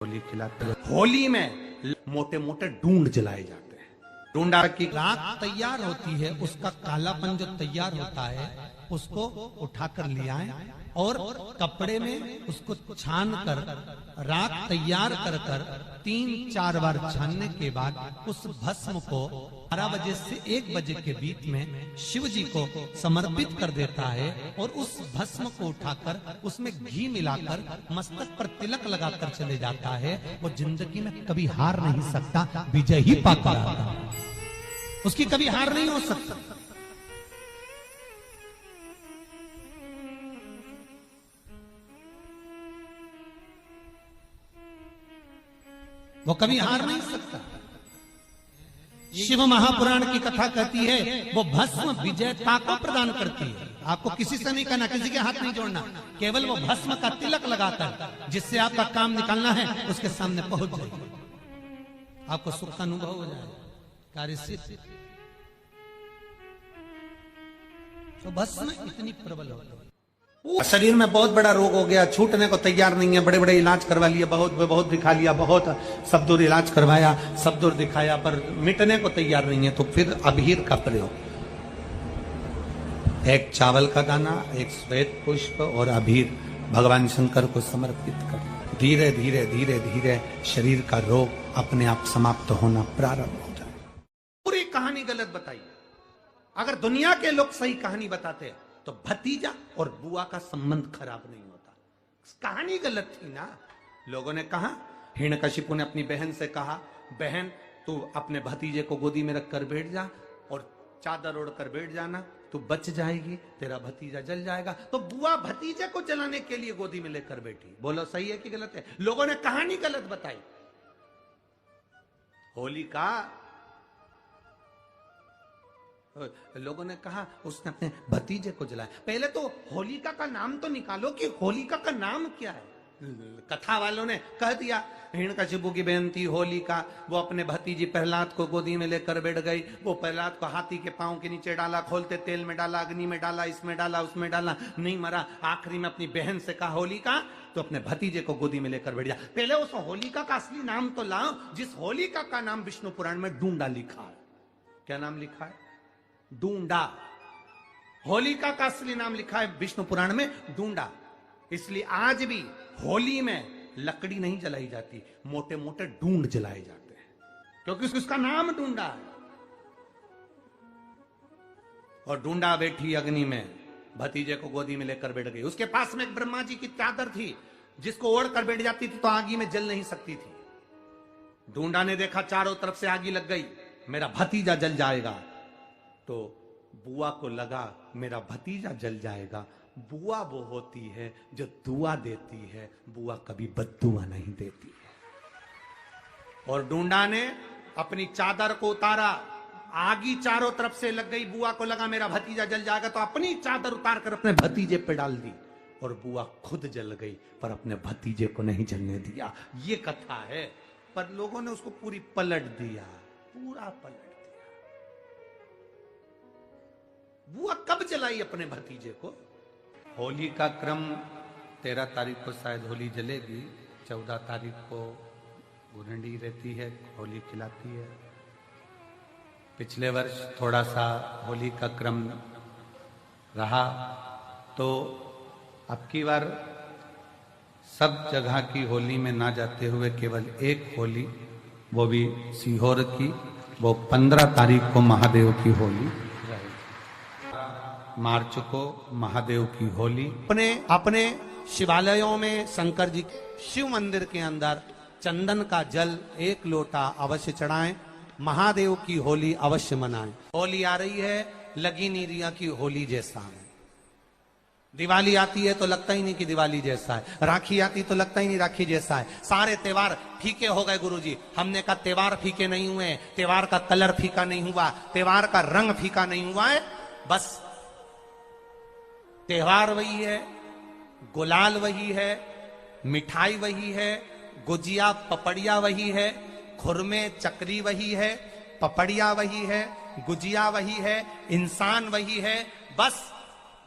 होली खिलाते हैं। होली में मोटे मोटे ढूंढ जलाए जाते हैं। ढूंढा की राख तैयार होती है, उसका कालापन जो तैयार होता है उसको उठाकर ले आए और कपड़े में उसको छान कर राख तैयार कर कर 3-4 बार छानने के बाद उस भस्म को 12 बजे से 1 बजे के बीच में शिव जी को समर्पित कर देता है और उस भस्म को उठाकर उसमें घी मिलाकर मस्तक पर तिलक लगाकर चले जाता है। वो जिंदगी में कभी हार नहीं सकता, विजय ही पाकर आता है। उसकी कभी हार नहीं हो सकता। वो कभी हार नहीं सकता। शिव महापुराण की कथा कहती है वो भस्म विजयता को प्रदान करती है। आपको किसी से नहीं करना, किसी के हाथ नहीं जोड़ना, केवल वो भस्म का तिलक लगाकर जिससे आपका काम निकालना है उसके सामने पहुंच जाए, आपको सुख का अनुभव हो जाए, कार्य सिद्ध। तो भस्म इतनी प्रबल हो गई। शरीर में बहुत बड़ा रोग हो गया, छूटने को तैयार नहीं है, बड़े बड़े इलाज करवा लिए, बहुत दिखा लिया, बहुत सब दूर इलाज करवाया, सब दूर दिखाया, पर मिटने को तैयार नहीं है। तो फिर अबीर का प्रयोग, एक चावल का दाना, एक श्वेत पुष्प और अबीर भगवान शंकर को समर्पित कर धीरे धीरे धीरे धीरे शरीर का रोग अपने आप समाप्त होना प्रारंभ हो जाए। पूरी कहानी गलत बताई। अगर दुनिया के लोग सही कहानी बताते तो भतीजा और बुआ का संबंध खराब नहीं होता। कहानी गलत थी ना। लोगों ने कहा, हिरण्यकशिपु ने अपनी बहन से कहा, बहन तू अपने भतीजे को गोदी में रखकर बैठ जा और चादर ओढ़कर बैठ जाना, तू बच जाएगी, तेरा भतीजा जल जाएगा। तो बुआ भतीजे को जलाने के लिए गोदी में लेकर बैठी। बोलो सही है कि गलत है? लोगों ने कहानी गलत बताई। होली का लोगों ने कहा उसने अपने भतीजे को जलाया। पहले तो होलिका का नाम तो निकालो कि होलिका का नाम क्या है। कथा वालों ने कह दिया हिरण्यकशिपु की बहन थी होलिका, वो अपने भतीजी प्रहलाद को गोदी में लेकर बैठ गई। वो प्रहलाद को हाथी के पांव के नीचे डाला, खोलते तेल में डाला, अग्नि में डाला, इसमें डाला, उसमें डाला, नहीं मरा। आखिरी में अपनी बहन से कहा होलिका तो अपने भतीजे को गोदी में लेकर बैठ जा। पहले उस होलिका का असली नाम तो लाओ, जिस होलिका का नाम विष्णु पुराण में ढूंढा लिखा है। क्या नाम लिखा है? ढूंढा। होलिका का असली नाम लिखा है विष्णु पुराण में ढूंढा। इसलिए आज भी होली में लकड़ी नहीं जलाई जाती, मोटे मोटे ढूंढ जलाए जाते हैं, क्योंकि उसका नाम ढूंढा है। और ढूंढा बैठी अग्नि में, भतीजे को गोदी में लेकर बैठ गई। उसके पास में एक ब्रह्मा जी की चादर थी, जिसको ओढ़ कर बैठ जाती थी तो आगी में जल नहीं सकती थी। ढूंढा ने देखा चारों तरफ से आगी लग गई, मेरा भतीजा जल जाएगा। तो बुआ को लगा मेरा भतीजा जल जाएगा। बुआ वो होती है जो दुआ देती है, बुआ कभी बद्दुआ नहीं देती है। और ढूंढा ने अपनी चादर को उतारा, आगी चारों तरफ से लग गई। बुआ को लगा मेरा भतीजा जल जाएगा, तो अपनी चादर उतार कर अपने भतीजे पे डाल दी और बुआ खुद जल गई, पर अपने भतीजे को नहीं जलने दिया। ये कथा है, पर लोगों ने उसको पूरी पलट दिया, पूरा पलट दिया। बुआ कब जलाई अपने भतीजे को? होली का क्रम 13 तारीख को शायद होली जलेगी, 14 तारीख को गुरंडी रहती है, होली खिलाती है। पिछले वर्ष थोड़ा सा होली का क्रम रहा, तो अब की बार सब जगह की होली में ना जाते हुए केवल एक होली, वो भी सीहोर की, वो 15 तारीख को महादेव की होली, मार्च को महादेव की होली। अपने शिवालयों में शंकर जी शिव मंदिर के अंदर चंदन का जल 1 लोटा अवश्य चढ़ाएं। महादेव की होली अवश्य मनाएं। होली आ रही है, लगी नहीं रिया की होली जैसा है। दिवाली आती है तो लगता ही नहीं कि दिवाली जैसा है। राखी आती तो लगता ही नहीं राखी जैसा है। सारे त्योहार फीके हो गए गुरुजी। हमने कहा त्योहार फीके नहीं हुए, त्योहार का कलर फीका नहीं हुआ, त्योहार का रंग फीका नहीं हुआ है। बस त्योहार वही है, गुलाल वही है, मिठाई वही है, गुजिया पपड़िया वही है, खुरमे चकरी वही है, पपड़िया वही है, गुजिया वही है, इंसान वही है। बस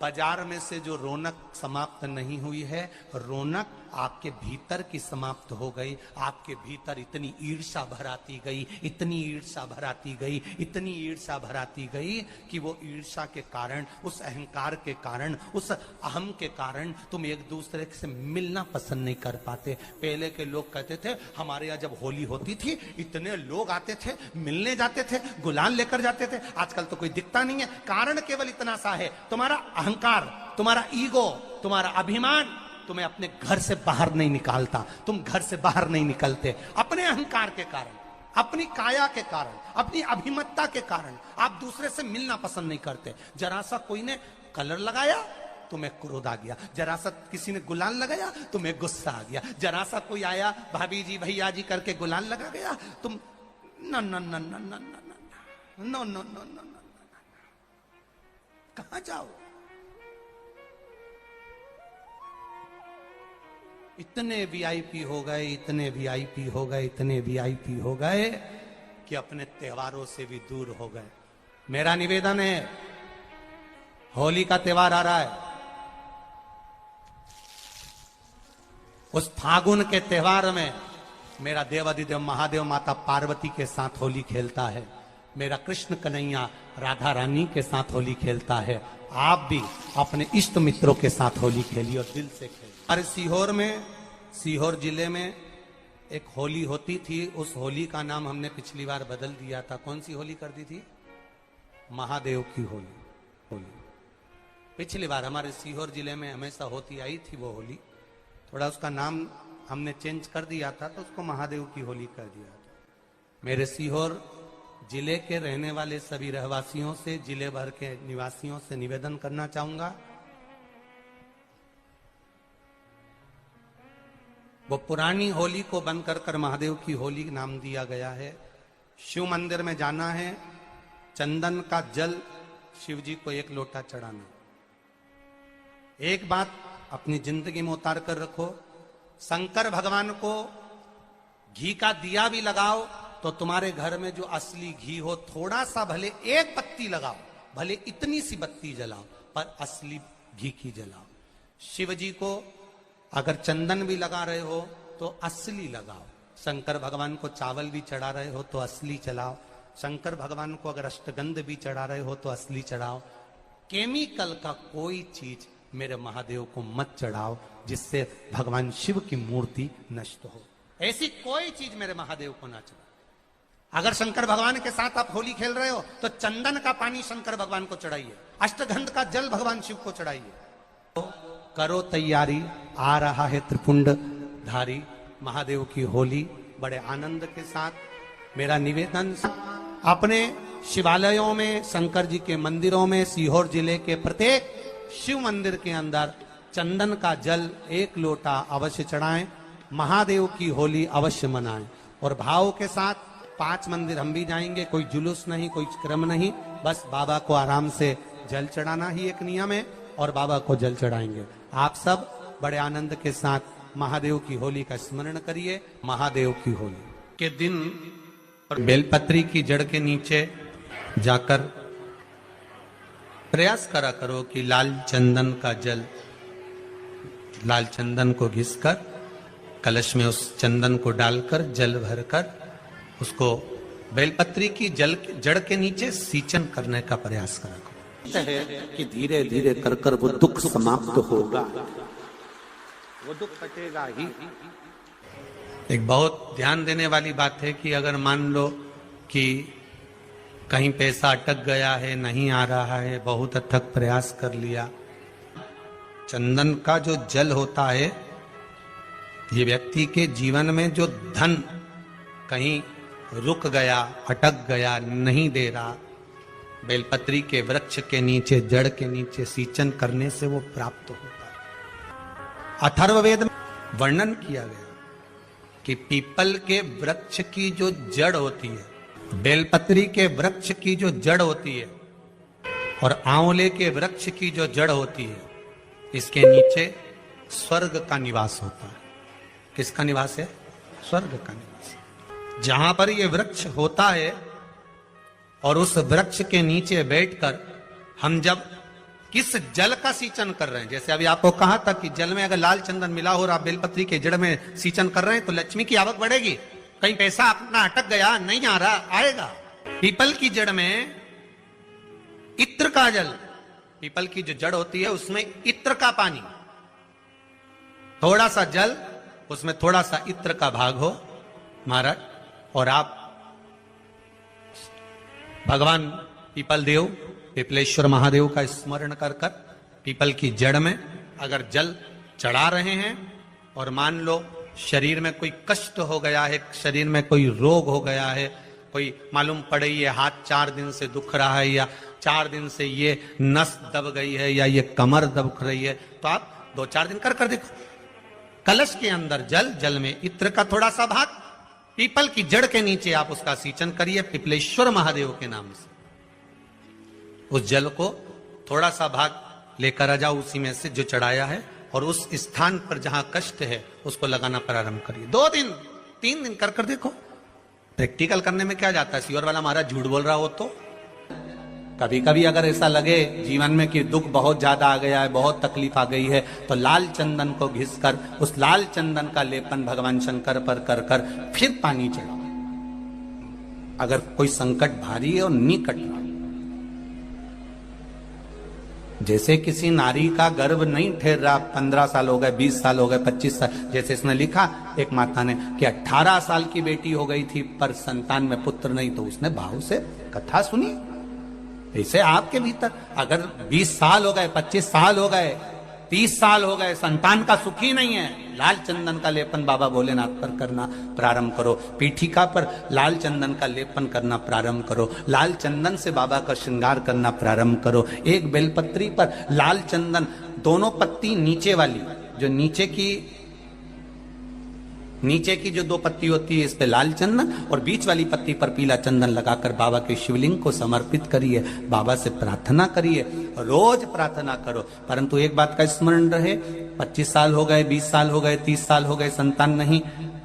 बाजार में से जो रौनक समाप्त नहीं हुई है, रौनक आपके भीतर की समाप्त हो गई। आपके भीतर इतनी ईर्ष्या भराती गई, इतनी ईर्ष्या भराती गई, इतनी ईर्ष्या भराती गई कि वो ईर्ष्या के कारण, उस अहंकार के कारण, उस अहम के कारण तुम एक दूसरे से मिलना पसंद नहीं कर पाते। पहले के लोग कहते थे हमारे यहाँ जब होली होती थी इतने लोग आते थे, मिलने जाते थे, गुलाल लेकर जाते थे। आजकल तो कोई दिखता नहीं है। कारण केवल इतना सा है, तुम्हारा अहंकार, तुम्हारा ईगो, तुम्हारा अभिमान तुम्हें अपने घर से बाहर नहीं निकालता। तुम घर से बाहर नहीं निकलते अपने अहंकार के कारण, अपनी काया के कारण, अपनी अभिमतता के कारण आप दूसरे से मिलना पसंद नहीं करते। जरा सा कोई ने कलर लगाया तुम्हें क्रोध आ गया, जरा सा किसी ने गुलाल लगाया तुम्हें गुस्सा आ गया, जरा सा कोई आया भाभी जी भैया जी करके गुलाल लगा गया, तुम न न न न न no no no no no, कहां जाओ? इतने वीआईपी हो गए, इतने वीआईपी हो गए, इतने वीआईपी हो गए कि अपने त्योहारों से भी दूर हो गए। मेरा निवेदन है, होली का त्योहार आ रहा है, उस फागुन के त्योहार में मेरा देवाधिदेव महादेव माता पार्वती के साथ होली खेलता है, मेरा कृष्ण कन्हैया राधा रानी के साथ होली खेलता है। आप भी अपने इष्ट मित्रों के साथ होली खेलिए और दिल से खेलिए। अरे सीहोर में, सीहोर जिले में एक होली होती थी। उस होली का नाम हमने पिछली बार बदल दिया था। कौन सी होली कर दी थी? महादेव की होली। पिछली बार हमारे सीहोर जिले में हमेशा होती आई थी वो होली, थोड़ा उसका नाम हमने चेंज कर दिया था तो उसको महादेव की होली कर दिया था। मेरे सीहोर जिले के रहने वाले सभी रहवासियों से, जिले भर के निवासियों से निवेदन करना चाहूंगा, वो पुरानी होली को बंद कर महादेव की होली नाम दिया गया है। शिव मंदिर में जाना है, चंदन का जल शिव जी को 1 लोटा चढ़ाना। एक बात अपनी जिंदगी में उतार कर रखो, शंकर भगवान को घी का दिया भी लगाओ तो तुम्हारे घर में जो असली घी हो, थोड़ा सा भले 1 पत्ती लगाओ, भले इतनी सी बत्ती जलाओ, पर असली घी की जलाओ। शिव जी को अगर चंदन भी लगा रहे हो तो असली लगाओ। शंकर भगवान को चावल भी चढ़ा रहे हो तो असली चढ़ाओ। शंकर भगवान को अगर अष्टगंध भी चढ़ा रहे हो तो असली चढ़ाओ। केमिकल का कोई चीज मेरे महादेव को मत चढ़ाओ जिससे भगवान शिव की मूर्ति नष्ट हो। ऐसी कोई चीज मेरे महादेव को ना चढ़ाओ। अगर शंकर भगवान के साथ आप होली खेल रहे हो तो चंदन का पानी शंकर भगवान को चढ़ाइए, अष्टगंध का जल भगवान शिव को चढ़ाइए। तो करो तैयारी, आ रहा है त्रिपुंड धारी महादेव की होली बड़े आनंद के साथ। मेरा निवेदन, अपने शिवालयों में, शंकर जी के मंदिरों में, सीहोर जिले के प्रत्येक शिव मंदिर के अंदर चंदन का जल 1 लोटा अवश्य चढ़ाएं, महादेव की होली अवश्य मनाएं। और भाव के साथ 5 मंदिर हम भी जाएंगे, कोई जुलूस नहीं, कोई क्रम नहीं, बस बाबा को आराम से जल चढ़ाना ही एक नियम है और बाबा को जल चढ़ाएंगे। आप सब बड़े आनंद के साथ महादेव की होली का स्मरण करिए। महादेव की होली के दिन बेलपत्री की जड़ के नीचे जाकर प्रयास करा करो कि लाल चंदन का जल, लाल चंदन को घिसकर कलश में उस चंदन को डालकर जल भरकर उसको बेलपत्री की जड़ के नीचे सींचन करने का प्रयास करा करो। है कि धीरे धीरे कर कर वो दुख समाप्त होगा, वो दुख कटेगा ही। एक बहुत ध्यान देने वाली बात है कि अगर मान लो कि कहीं पैसा अटक गया है, नहीं आ रहा है, बहुत अथक प्रयास कर लिया, चंदन का जो जल होता है ये व्यक्ति के जीवन में जो धन कहीं रुक गया, अटक गया, नहीं दे रहा, बेलपत्री के वृक्ष के नीचे, जड़ के नीचे सींचन करने से वो प्राप्त होता है। अथर्ववेद में वर्णन किया गया कि पीपल के वृक्ष की जो जड़ होती है, बेलपत्री के वृक्ष की जो जड़ होती है और आंवले के वृक्ष की जो जड़ होती है, इसके नीचे स्वर्ग का निवास होता है। किसका निवास है? स्वर्ग का निवास। जहां पर ये वृक्ष होता है और उस वृक्ष के नीचे बैठकर हम जब किस जल का सींचन कर रहे हैं। जैसे अभी आपको कहा था कि जल में अगर लाल चंदन मिला हो और आप बेलपत्री के जड़ में सींचन कर रहे हैं तो लक्ष्मी की आवक बढ़ेगी। कहीं पैसा अपना अटक गया, नहीं आ रहा, आएगा। पीपल की जड़ में इत्र का जल, पीपल की जो जड़ होती है उसमें इत्र का पानी, थोड़ा सा जल उसमें थोड़ा सा इत्र का भाग हो महाराज, और आप भगवान पीपल देव, पीपलेश्वर महादेव का स्मरण कर कर पीपल की जड़ में अगर जल चढ़ा रहे हैं और मान लो शरीर में कोई कष्ट हो गया है, शरीर में कोई रोग हो गया है, कोई मालूम पड़े ये हाथ 4 दिन से दुख रहा है या 4 दिन से ये नस दब गई है या ये कमर दब रही है, तो आप 2-4 दिन कर देखो। कलश के अंदर जल, जल में इत्र का थोड़ा सा भाग, पीपल की जड़ के नीचे आप उसका सींचन करिए पीपलेश्वर महादेव के नाम से। उस जल को थोड़ा सा भाग लेकर आ जाओ उसी में से जो चढ़ाया है, और उस स्थान पर जहां कष्ट है उसको लगाना प्रारंभ करिए। 2 दिन 3 दिन कर देखो। प्रैक्टिकल करने में क्या जाता है, सियोर वाला महाराज झूठ बोल रहा हो तो। कभी कभी अगर ऐसा लगे जीवन में कि दुख बहुत ज्यादा आ गया है, बहुत तकलीफ आ गई है, तो लाल चंदन को घिसकर उस लाल चंदन का लेपन भगवान शंकर पर कर कर फिर पानी चढ़ाओ। अगर कोई संकट भारी है और निकट रहा, जैसे किसी नारी का गर्भ नहीं ठहर रहा, 15 साल हो गए, 20 साल हो गए, 25 साल, जैसे इसने लिखा एक माता ने कि 18 साल की बेटी हो गई थी पर संतान में पुत्र नहीं, तो उसने भाव से कथा सुनी। ऐसे आपके भीतर अगर 20 साल हो गए, 25 साल हो गए, 30 साल हो गए, संतान का सुख ही नहीं है, लाल चंदन का लेपन बाबा भोलेनाथ पर करना प्रारंभ करो। पीठिका पर लाल चंदन का लेपन करना प्रारंभ करो। लाल चंदन से बाबा का श्रृंगार करना प्रारंभ करो। एक बेलपत्री पर लाल चंदन, दोनों पत्ती नीचे वाली, जो नीचे की जो 2 पत्ती होती है इस पे लाल चंदन, और बीच वाली पत्ती पर पीला चंदन लगाकर बाबा के शिवलिंग को समर्पित करिए। बाबा से प्रार्थना करिए, रोज प्रार्थना करो। परंतु एक बात का स्मरण रहे, 25 साल हो गए, 20 साल हो गए, 30 साल हो गए, संतान नहीं,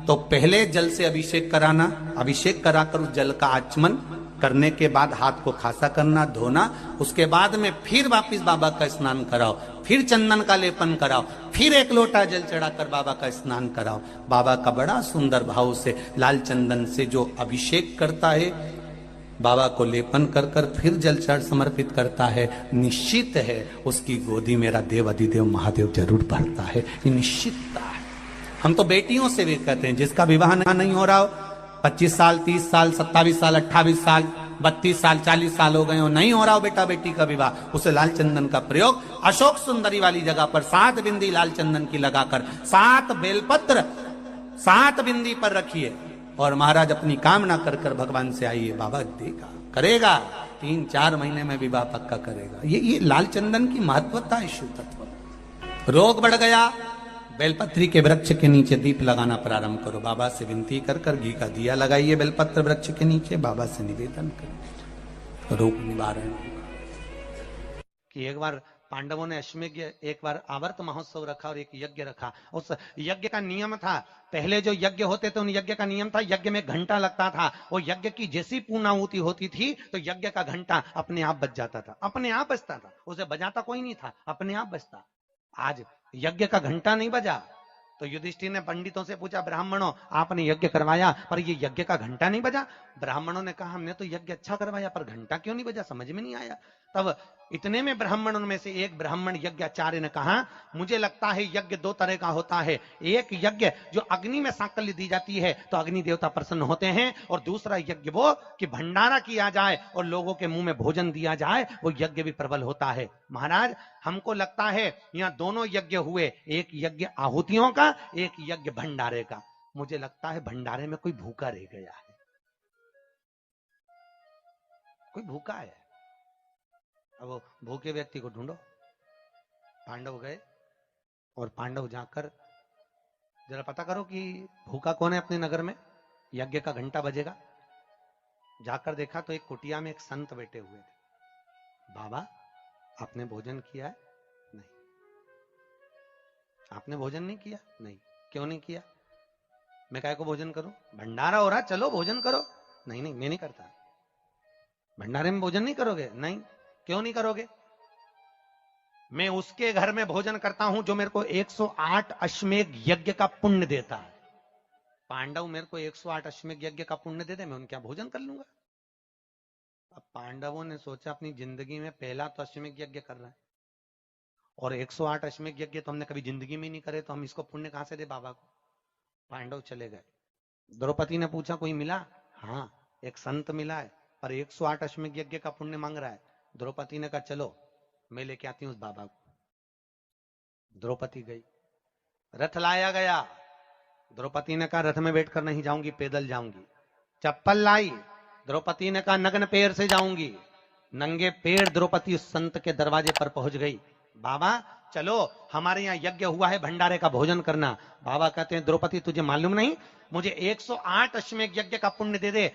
तो पहले जल से अभिषेक कराना, अभिषेक कराकर उस जल का आचमन करने के बाद हाथ को खासा करना, धोना, उसके बाद में फिर वापिस बाबा का स्नान कराओ, फिर चंदन का लेपन कराओ, फिर 1 लोटा जल चढ़ाकर बाबा का स्नान कराओ। बाबा का बड़ा सुंदर भाव से लाल चंदन से जो अभिषेक करता है, बाबा को लेपन कर कर फिर जल चढ़ समर्पित करता है, निश्चित है उसकी गोदी मेरा देव अधिदेव महादेव जरूर भरता है। ये निश्चितता है। हम तो बेटियों से भी कहते हैं, जिसका विवाह नहीं हो रहा हो, 25 साल, 30 साल, 27 साल, 28 साल, 32 साल, 40 साल हो गए हो, नहीं हो रहा हो बेटा बेटी का विवाह, उसे लाल चंदन का प्रयोग अशोक सुंदरी वाली जगह पर 7 बिंदी लाल चंदन की लगाकर 7 बेलपत्र 7 बिंदी पर रखिए, और महाराज अपनी कामना कर कर भगवान से आइए, बाबा देगा, करेगा, 3-4 महीने में विवाह पक्का करेगा। ये लाल चंदन की महत्वता है, शिव तत्व। रोग बढ़ गया, बेलपत्री के वृक्ष के नीचे दीप लगाना प्रारंभ करो। बाबा से विनती कर कर घी का दिया लगाइए बेलपत्र वृक्ष के नीचे, बाबा से निवेदन करिए, रोग निवारण। कि एक बार पांडवों ने अश्वमेध, एक बार आवर्त महोत्सव रखा और एक यज्ञ रखा। उस यज्ञ का नियम था, पहले जो यज्ञ होते थे उन यज्ञ का नियम था, यज्ञ में घंटा लगता था। वो यज्ञ की जैसी पूर्णाहुति होती थी तो यज्ञ का घंटा अपने आप बज जाता था, अपने आप बजता था, उसे बजाता कोई नहीं था, अपने आप बजता। आज यज्ञ का घंटा नहीं बजा तो युधिष्ठिर ने पंडितों से पूछा, ब्राह्मणों आपने यज्ञ करवाया पर ये यज्ञ का घंटा नहीं बजा। ब्राह्मणों ने कहा, हमने तो यज्ञ अच्छा करवाया पर घंटा क्यों नहीं बजा, समझ में नहीं आया। तब इतने में ब्राह्मणों में से एक ब्राह्मण यज्ञाचार्य ने कहा, मुझे लगता है यज्ञ 2 तरह का होता है, एक यज्ञ जो अग्नि में सांकल्य दी जाती है तो अग्नि देवता प्रसन्न होते हैं, और दूसरा यज्ञ वो कि भंडारा किया जाए और लोगों के मुंह में भोजन दिया जाए, वो यज्ञ भी प्रबल होता है। महाराज हमको लगता है यहाँ दोनों यज्ञ हुए, एक यज्ञ आहुतियों का, एक यज्ञ भंडारे का। मुझे लगता है भंडारे में कोई भूखा रह गया है, कोई भूखा है। अब वो भूखे व्यक्ति को ढूंढो। पांडव गए और पांडव जाकर जरा पता करो कि भूखा कौन है अपने नगर में, यज्ञ का घंटा बजेगा। जाकर देखा तो एक कुटिया में एक संत बैठे हुए थे। बाबा आपने भोजन किया है? नहीं। आपने भोजन नहीं किया? नहीं। क्यों नहीं किया? मैं काय को भोजन करूं, भंडारा हो रहा, चलो भोजन करो। नहीं नहीं मैं नहीं करता। भंडारे में भोजन नहीं करोगे? नहीं। क्यों नहीं करोगे? मैं उसके घर में भोजन करता हूं जो मेरे को 108 अश्वमेध यज्ञ का पुण्य देता है। पांडव मेरे को 108 अश्वमेध यज्ञ का पुण्य दे दे, मैं उनके यहाँ भोजन कर लूंगा। अब पांडवों ने सोचा अपनी जिंदगी में पहला तो अश्वमेध यज्ञ कर रहा है और 108 अश्वमेध यज्ञ तो हमने कभी जिंदगी में नहीं करे, तो हम इसको पुण्य कहां से दे बाबा को। पांडव चले गए। द्रौपदी ने पूछा कोई मिला? हाँ एक संत मिला है पर 108 अश्वमेध यज्ञ का पुण्य मांग रहा है। द्रौपदी ने कहा चलो मैं लेके आती हूं उस बाबा को। द्रौपदी गई, रथ लाया गया। द्रौपदी ने कहा रथ में बैठकर नहीं जाऊंगी, पैदल जाऊंगी। चप्पल लाई, द्रौपदी ने कहा नग्न पैर से जाऊंगी। नंगे पैर द्रौपदी उस संत के दरवाजे पर पहुंच गई। बाबा चलो हमारे यहाँ यज्ञ हुआ है, भंडारे का भोजन करना। बाबा कहते हैं द्रौपदी तुझे मालूम नहीं, मुझे 108 अश्वमेध यज्ञ का पुण्य दे दे,